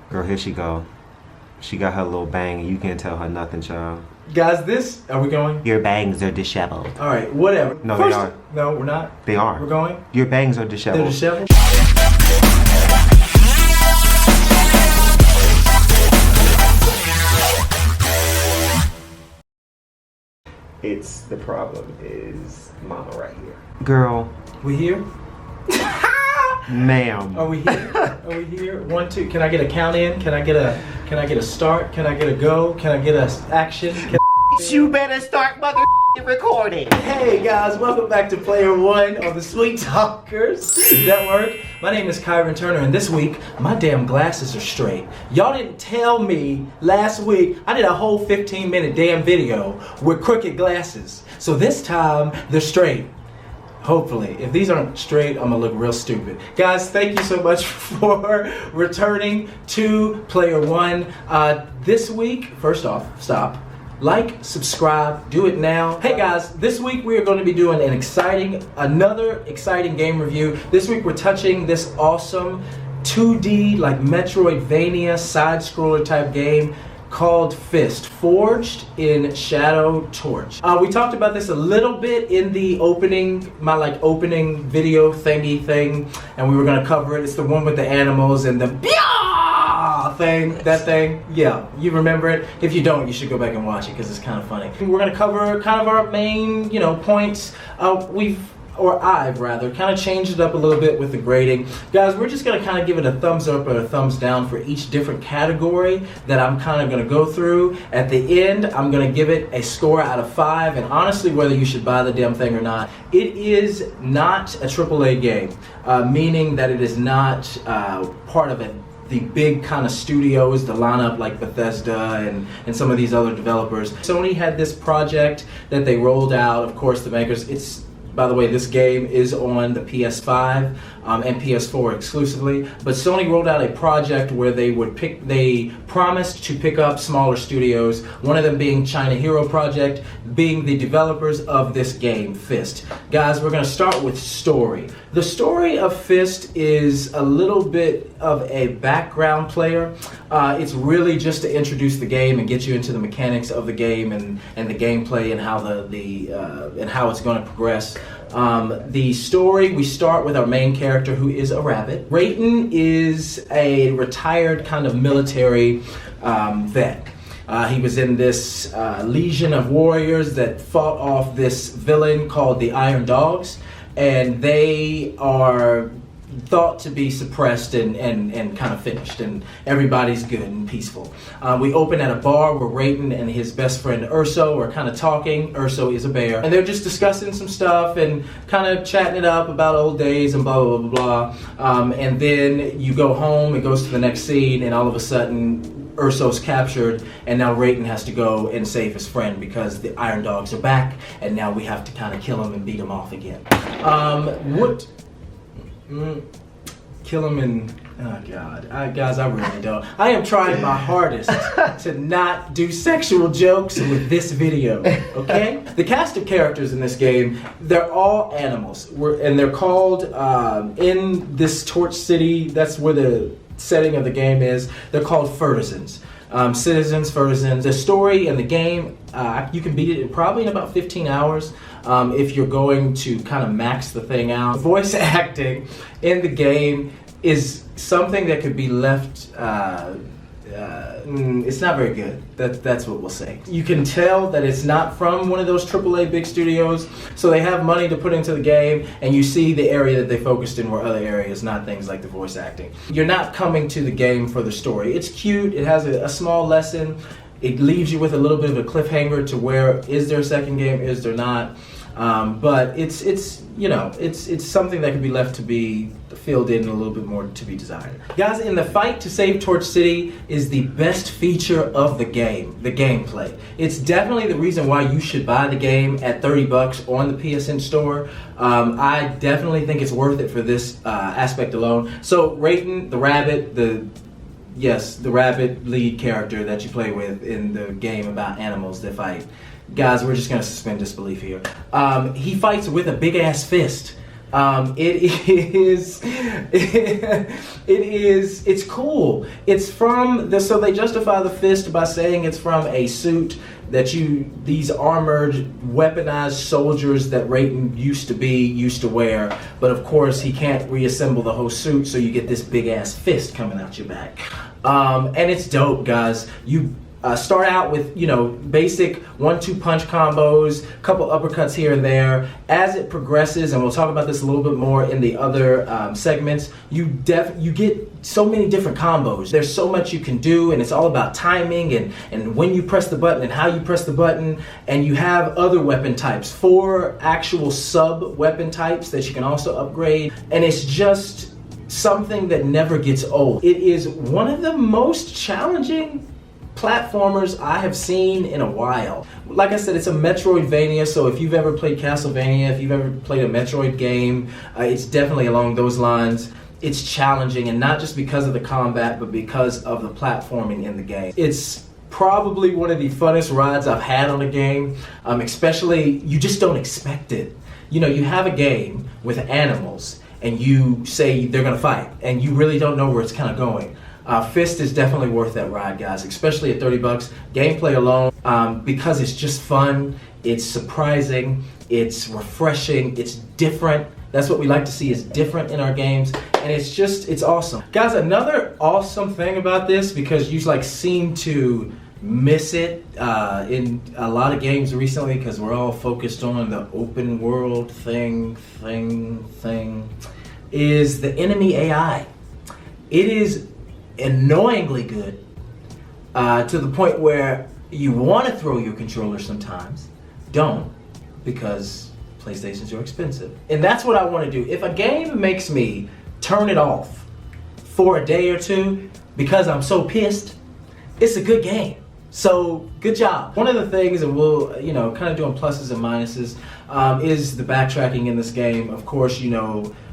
Girl, here she go. She got her little bang. You can't tell her nothing, child. Guys, are we going? Your bangs are disheveled. All right, whatever. No, they are. No, we're not. They are. We're going? Your bangs are disheveled. They're disheveled? It's the problem is Mama right here. Girl. We here? Ma'am. Are we here? Are we here? 1, 2. Can I get a count in? Can I get a start? Can I get a go? Can I get a action? You better start mother recording. Hey guys, welcome back to Player One of the Sweet Talkers Network. My name is Kyron Turner, and this week my damn glasses are straight. Y'all didn't tell me last week. I did a whole 15-minute damn video with crooked glasses. So this time they're straight. Hopefully. If these aren't straight, I'm gonna look real stupid. Guys, thank you so much for returning to Player One. This week, first off, stop. Like, subscribe, do it now. Hey guys, this week we are going to be doing another exciting game review. This week we're touching this awesome 2D, like Metroidvania side-scroller type game called F.I.S.T, forged in Shadow Torch. We talked about this a little bit in the opening video thingy thing, and we were gonna cover it. It's the one with the animals and the that thing. Yeah, you remember it. If you don't, you should go back and watch it because it's kind of funny. We're gonna cover kind of our main, points. I've rather kind of changed it up a little bit with the grading. Guys, we're just gonna kind of give it a thumbs up or a thumbs down for each different category that I'm kind of gonna go through. At the end, I'm gonna give it a score out of 5, and honestly, whether you should buy the damn thing or not, it is not a AAA game, meaning that it is not part of the big kind of studios, the lineup like Bethesda and some of these other developers. Sony had this project that they rolled out, of course, the makers. By the way, this game is on the PS5 and PS4 exclusively, but Sony rolled out a project where they promised to pick up smaller studios, one of them being China Hero Project, being the developers of this game, F.I.S.T. Guys, we're gonna start with story. The story of F.I.S.T is a little bit of a background player. It's really just to introduce the game and get you into the mechanics of the game and the gameplay and how and how it's going to progress. The story, we start with our main character who is a rabbit. Rayton is a retired kind of military vet. He was in this legion of warriors that fought off this villain called the Iron Dogs, and they are thought to be suppressed and kind of finished, and everybody's good and peaceful. We open at a bar where Rayton and his best friend Urso are kind of talking. Urso is a bear, and they're just discussing some stuff and kind of chatting it up about old days and blah blah blah blah. And then you go home, it goes to the next scene, and all of a sudden Urso's captured, and now Rayton has to go and save his friend because the Iron Dogs are back, and now we have to kind of kill him and beat him off again. Kill him and, oh God, guys, I really don't. I am trying my hardest to not do sexual jokes with this video, okay? The cast of characters in this game, they're all animals, and they're called, in this Torch City, that's where the setting of the game is, they're called F.I.S.T. Citizens, F.I.S.T. The story and the game, you can beat it probably in about 15 hours. If you're going to kind of max the thing out. Voice acting in the game is something that could be left, it's not very good. That's what we'll say. You can tell that it's not from one of those AAA big studios, so they have money to put into the game, and you see the area that they focused in were other areas, not things like the voice acting. You're not coming to the game for the story. It's cute, it has a small lesson, it leaves you with a little bit of a cliffhanger to where, is there a second game, is there not? But it's something that can be left to be filled in a little bit more to be desired. Guys, in the fight to save Torch City is the best feature of the game, the gameplay. It's definitely the reason why you should buy the game at $30 on the PSN store. I definitely think it's worth it for this aspect alone. So Rayton, the rabbit, the rabbit lead character that you play with in the game about animals that fight. Guys, we're just gonna suspend disbelief here. He fights with a big ass fist. It's cool. It's from so they justify the fist by saying it's from a suit that these armored, weaponized soldiers that Raiden used to wear, but of course he can't reassemble the whole suit, so you get this big ass fist coming out your back. And it's dope, guys. You start out with, basic 1-2 punch combos, a couple uppercuts here and there. As it progresses, and we'll talk about this a little bit more in the other segments, you get so many different combos. There's so much you can do, and it's all about timing and when you press the button and how you press the button. And you have other weapon types, 4 actual sub weapon types that you can also upgrade. And it's just something that never gets old. It is one of the most challenging platformers I have seen in a while. Like I said, it's a Metroidvania, so if you've ever played Castlevania, if you've ever played a Metroid game, it's definitely along those lines. It's challenging, and not just because of the combat, but because of the platforming in the game. It's probably one of the funnest rides I've had on a game, especially, you just don't expect it. You have a game with animals, and you say they're gonna fight, and you really don't know where it's kind of going. F.I.S.T is definitely worth that ride, guys, especially at $30. Gameplay alone, because it's just fun, it's surprising, it's refreshing, it's different. That's what we like to see, is different in our games, and it's awesome. Guys, another awesome thing about this, because you seem to miss it in a lot of games recently, because we're all focused on the open world thing, is the enemy AI. It is annoyingly good, to the point where you want to throw your controller sometimes. Don't, because PlayStations are expensive. And that's what I want to do. If a game makes me turn it off for a day or two because I'm so pissed, it's a good game. So good job. One of the things, and we'll kind of doing pluses and minuses, is the backtracking in this game. Of course,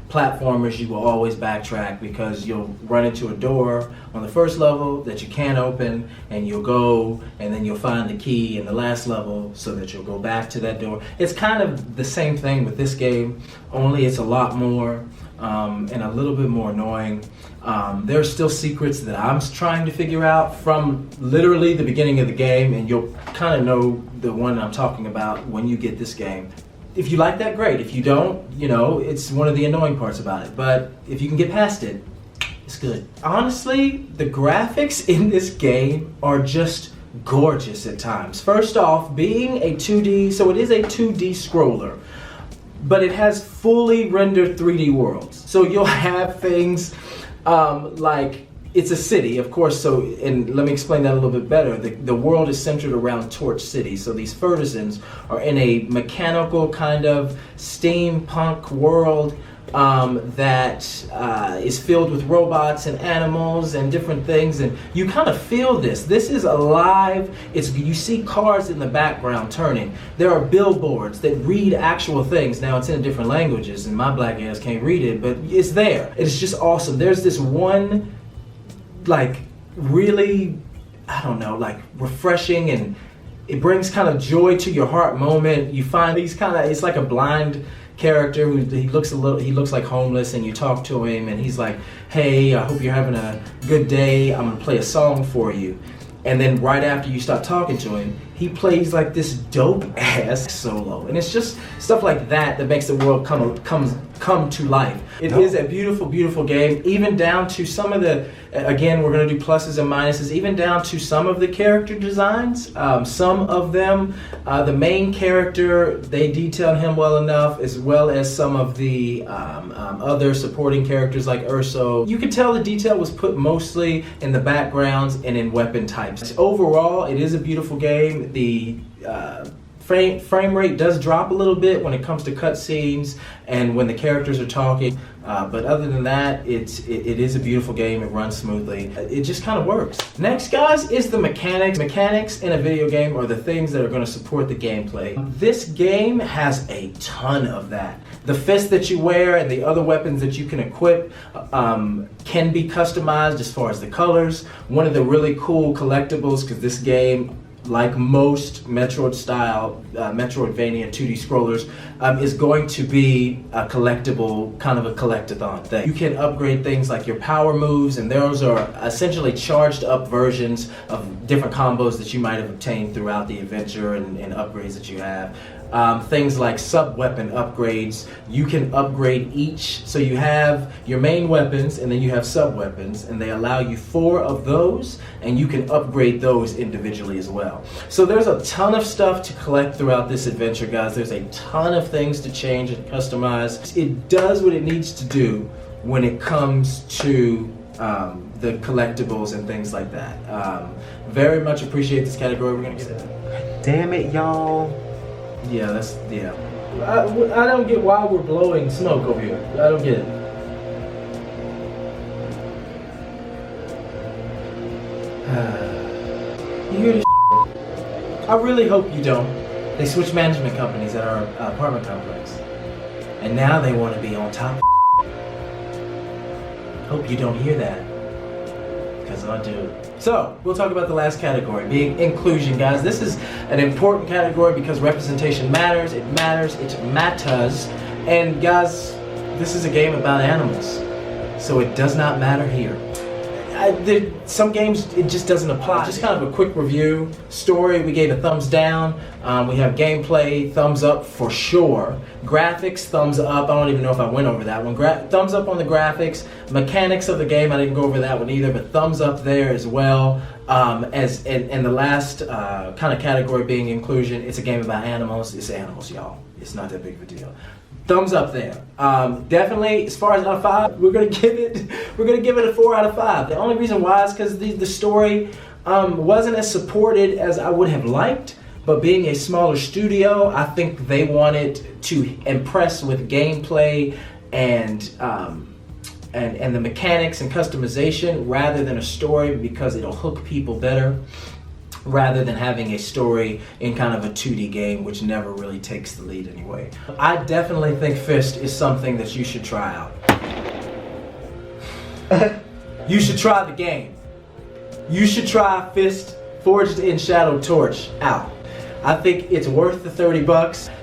platformers, you will always backtrack because you'll run into a door on the first level that you can't open, and you'll go and then you'll find the key in the last level so that you'll go back to that door. It's kind of the same thing with this game, only it's a lot more and a little bit more annoying. There are still secrets that I'm trying to figure out from literally the beginning of the game, and you'll kind of know the one I'm talking about when you get this game. If you like that, great. If you don't, it's one of the annoying parts about it. But if you can get past it, it's good. Honestly, the graphics in this game are just gorgeous at times. First off, being a 2D, so it is a 2D scroller, but it has fully rendered 3D worlds. So you'll have things like, it's a city, of course, and let me explain that a little bit better. The world is centered around Torch City, so these Fertisans are in a mechanical kind of steampunk world that is filled with robots and animals and different things, and you kind of feel this. This is alive. You see cars in the background turning. There are billboards that read actual things. Now it's in different languages, and my black ass can't read it, but it's there. It's just awesome. There's this one, really, refreshing, and it brings kind of joy to your heart moment. You find it's like a blind character who he looks like homeless, and you talk to him, and he's like, "Hey, I hope you're having a good day. I'm gonna play a song for you." And then right after you start talking to him, he plays this dope ass solo, and it's just stuff like that that makes the world come to life. It is a beautiful, beautiful game, even down to some of the, again, we're going to do pluses and minuses, even down to some of the character designs. Some of them, the main character, they detailed him well enough, as well as some of the other supporting characters like Urso. You can tell the detail was put mostly in the backgrounds and in weapon types. Overall, it is a beautiful game. The frame rate does drop a little bit when it comes to cutscenes and when the characters are talking, but other than that, it is a beautiful game. It runs smoothly. It just kind of works. Next, guys, is the mechanics. Mechanics in a video game are the things that are going to support the gameplay. This game has a ton of that. The fist that you wear and the other weapons that you can equip can be customized as far as the colors. One of the really cool collectibles, because this game like most Metroidvania 2D scrollers, is going to be a collectible, kind of a collectathon thing. You can upgrade things like your power moves, and those are essentially charged up versions of different combos that you might have obtained throughout the adventure and upgrades that you have. Things like sub-weapon upgrades, you can upgrade each. So you have your main weapons and then you have sub-weapons, and they allow you 4 of those, and you can upgrade those individually as well. So there's a ton of stuff to collect throughout this adventure, guys. There's a ton of things to change and customize. It does what it needs to do when it comes to the collectibles and things like that. Very much appreciate this category. We're gonna get it. Damn it, y'all. Yeah, I don't get why we're blowing smoke over here. I don't get it. You hear this? I really hope you don't. They switched management companies at our apartment complex, and now they want to be on top of Hope you don't hear that, because I do. So, we'll talk about the last category, being inclusion, guys. This is an important category because representation matters, it matters. And guys, this is a game about animals, so it does not matter here. Some games, it just doesn't apply. Just kind of a quick review. Story, we gave a thumbs down. We have gameplay, thumbs up for sure. Graphics, thumbs up. I don't even know if I went over that one. Thumbs up on the graphics. Mechanics of the game, I didn't go over that one either, but thumbs up there as well. And the last kind of category being inclusion, it's a game about animals. It's animals, y'all. It's not that big of a deal. Thumbs up there. Definitely, as far as out of 5, we're gonna give it a 4 out of 5. The only reason why is because the story wasn't as supported as I would have liked. But being a smaller studio, I think they wanted to impress with gameplay and the mechanics and customization rather than a story, because it'll hook people better, rather than having a story in kind of a 2D game, which never really takes the lead anyway. I definitely think F.I.S.T is something that you should try out. You should try the game. You should try F.I.S.T Forged in Shadow Torch out. I think it's worth the $30.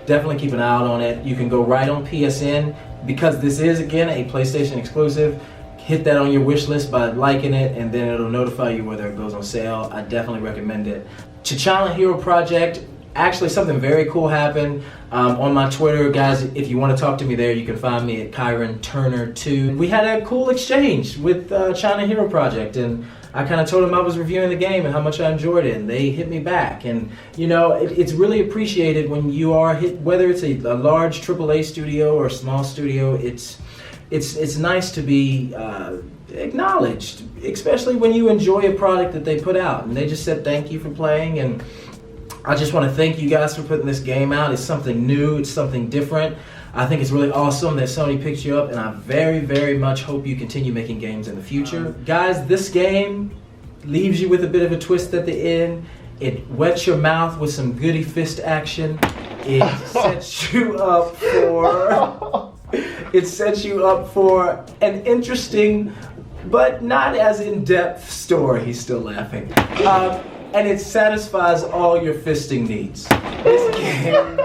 Definitely keep an eye out on it. You can go right on PSN, because this is, again, a PlayStation exclusive. Hit that on your wish list by liking it, and then it'll notify you whether it goes on sale. I definitely recommend it. T'Challa Hero Project, actually something very cool happened on my Twitter. Guys, if you want to talk to me there, you can find me at Kyron Turner 2. We had a cool exchange with China Hero Project, and I kind of told them I was reviewing the game and how much I enjoyed it, and they hit me back. And you know, it's really appreciated when you are hit, whether it's a large AAA studio or a small studio. It's nice to be acknowledged, especially when you enjoy a product that they put out. And they just said thank you for playing, and I just want to thank you guys for putting this game out. It's something new, it's something different. I think it's really awesome that Sony picked you up, and I very, very much hope you continue making games in the future. Guys, this game leaves you with a bit of a twist at the end. It wets your mouth with some goody fist action. It sets you up for... It sets you up for an interesting, but not as in-depth story. He's still laughing. And it satisfies all your fisting needs. This game...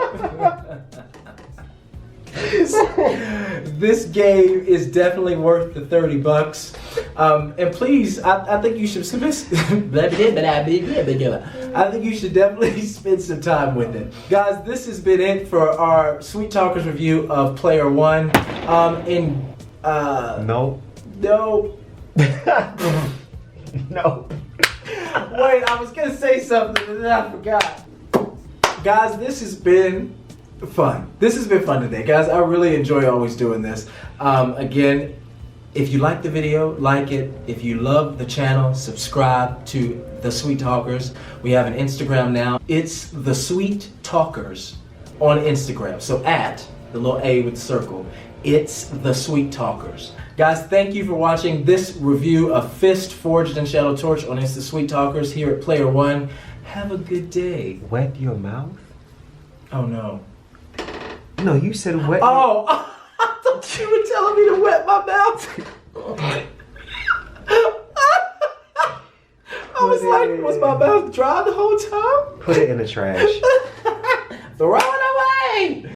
This game is definitely worth the $30. And please, I think you should I think you should definitely spend some time with it. Guys, this has been it for our Sweet Talkers review of Player One. No. No. No. Wait, I was gonna say something and then I forgot. Guys, this has been fun. This has been fun today, guys. I really enjoy always doing this. Again, if you like the video, like it. If you love the channel, subscribe to The Sweet Talkers. We have an Instagram now. It's The Sweet Talkers on Instagram. So at the little A with the circle. It's The Sweet Talkers. Guys, thank you for watching this review of F.I.S.T Forged in Shadow Torch on It's The Sweet Talkers here at Player One. Have a good day. Wet your mouth? Oh no. No, you said wet. Oh, I thought you were telling me to wet my mouth. I was like, was my mouth dry the whole time? Put it in the trash. Throw it away.